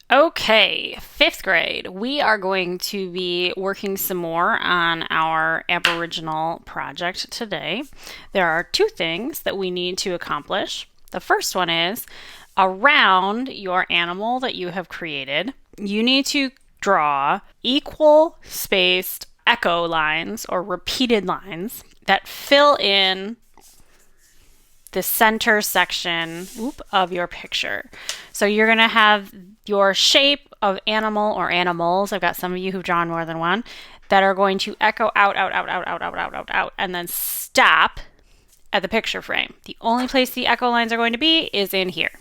Okay, fifth grade. We are going to be working some more on our Aboriginal project today. There are two things that we need to accomplish. The first one is around your animal that you have created, you need to draw equal spaced echo lines or repeated lines that fill in the center section of your picture. So you're going to have your shape of animal or animals. I've got some of you who've drawn more than one that are going to echo out, out, out, out, out, out, out, out, out, and then stop at the picture frame. The only place the echo lines are going to be is in here.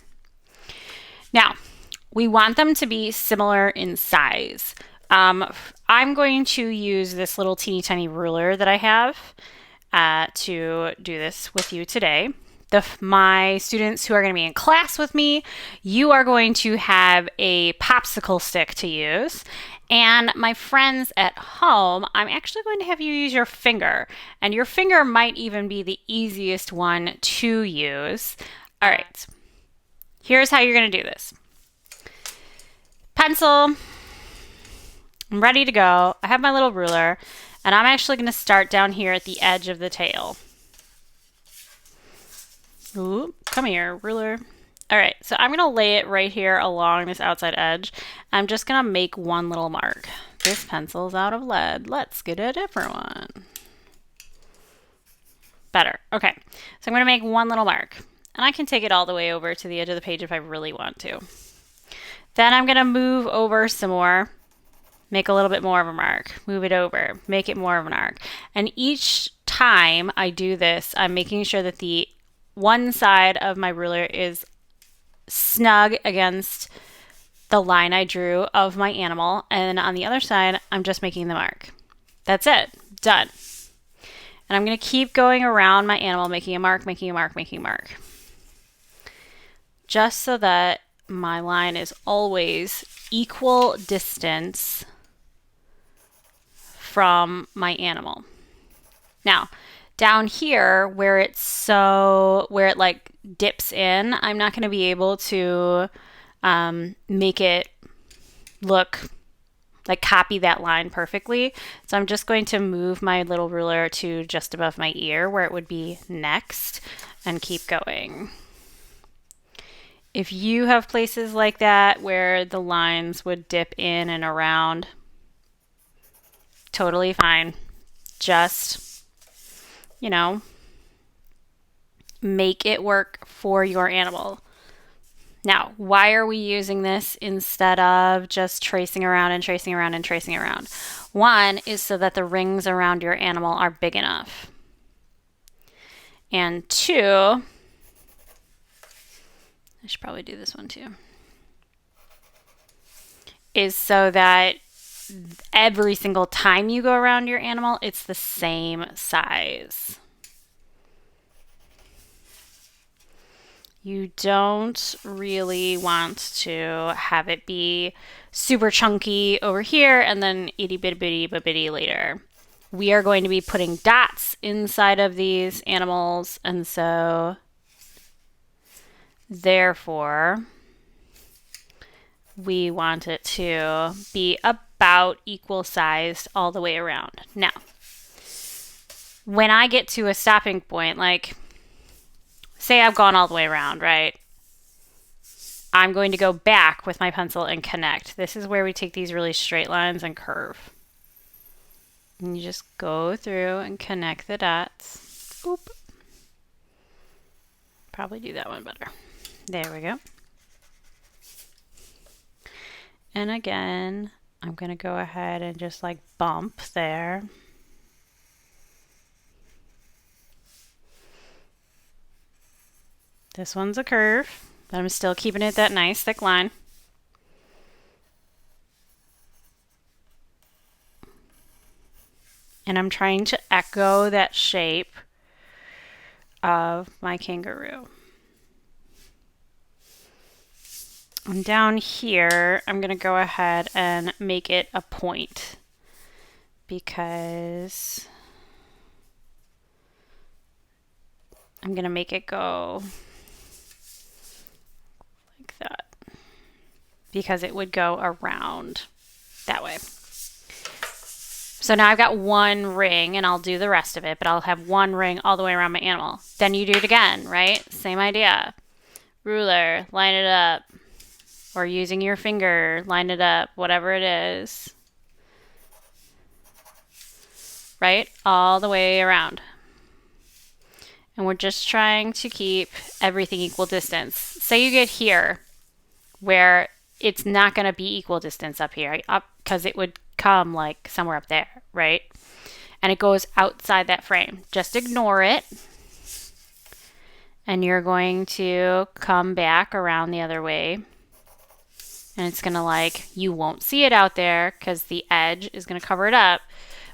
Now, we want them to be similar in size. I'm going to use this little teeny tiny ruler that I have to do this with you today. My students who are going to be in class with me, you are going to have a popsicle stick to use. And my friends at home, I'm actually going to have you use your finger. And your finger might even be the easiest one to use. All right, here's how you're going to do this. Pencil, I'm ready to go. I have my little ruler, and I'm actually going to start down here at the edge of the tail. Ooh, come here, ruler. All right, so I'm going to lay it right here along this outside edge. I'm just going to make one little mark. This pencil's out of lead. Let's get a different one. Better. Okay, so I'm going to make one little mark. And I can take it all the way over to the edge of the page if I really want to. Then I'm going to move over some more. Make a little bit more of a mark. Move it over. Make it more of an arc. And each time I do this, I'm making sure that the one side of my ruler is snug against the line I drew of my animal, and on the other side, I'm just making the mark. That's it. Done. And I'm going to keep going around my animal, making a mark, making a mark, making a mark. Just so that my line is always equal distance from my animal. Now, down here where it like dips in, I'm not going to be able to make it look like copy that line perfectly. So I'm just going to move my little ruler to just above my ear where it would be next and keep going. If you have places like that where the lines would dip in and around, totally fine. Just make it work for your animal. Now, why are we using this instead of just tracing around and tracing around and tracing around? One is so that the rings around your animal are big enough. And two, I should probably do this one too, is so that every single time you go around your animal, it's the same size. You don't really want to have it be super chunky over here and then itty bitty bitty later. We are going to be putting dots inside of these animals, and so therefore we want it to be about equal sized all the way around. Now, when I get to a stopping point, like say I've gone all the way around, right? I'm going to go back with my pencil and connect. This is where we take these really straight lines and curve. And you just go through and connect the dots. Oop. Probably do that one better. There we go. And again, I'm going to go ahead and just like bump there. This one's a curve, but I'm still keeping it that nice thick line. And I'm trying to echo that shape of my kangaroo. And down here, I'm going to go ahead and make it a point because I'm going to make it go like that because it would go around that way. So now I've got one ring, and I'll do the rest of it, but I'll have one ring all the way around my animal. Then you do it again, right? Same idea. Ruler, line it up. Or using your finger, line it up, whatever it is. Right? All the way around. And we're just trying to keep everything equal distance. Say you get here, where it's not going to be equal distance up here, because it would come like somewhere up there, right? And it goes outside that frame. Just ignore it. And you're going to come back around the other way. And it's going to you won't see it out there because the edge is going to cover it up,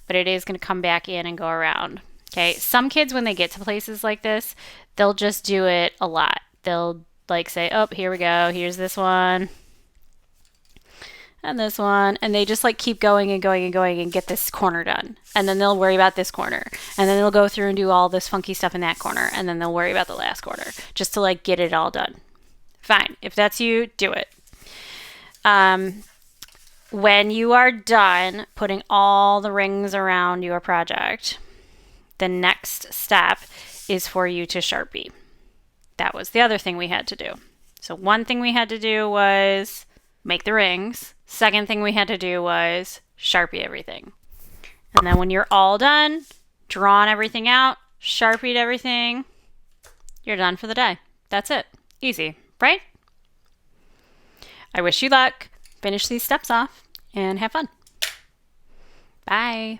but it is going to come back in and go around. Okay, some kids, when they get to places like this, they'll just do it a lot. They'll say, oh, here we go, here's this one, and this one, and they just keep going and going and going and get this corner done. And then they'll worry about this corner, and then they'll go through and do all this funky stuff in that corner, and then they'll worry about the last corner, just to get it all done. Fine, if that's you, do it. When you are done putting all the rings around your project, the next step is for you to Sharpie. That was the other thing we had to do. So one thing we had to do was make the rings. Second thing we had to do was Sharpie everything. And then when you're all done, drawn everything out, Sharpied everything, you're done for the day. That's it. Easy, right? I wish you luck. Finish these steps off and have fun. Bye.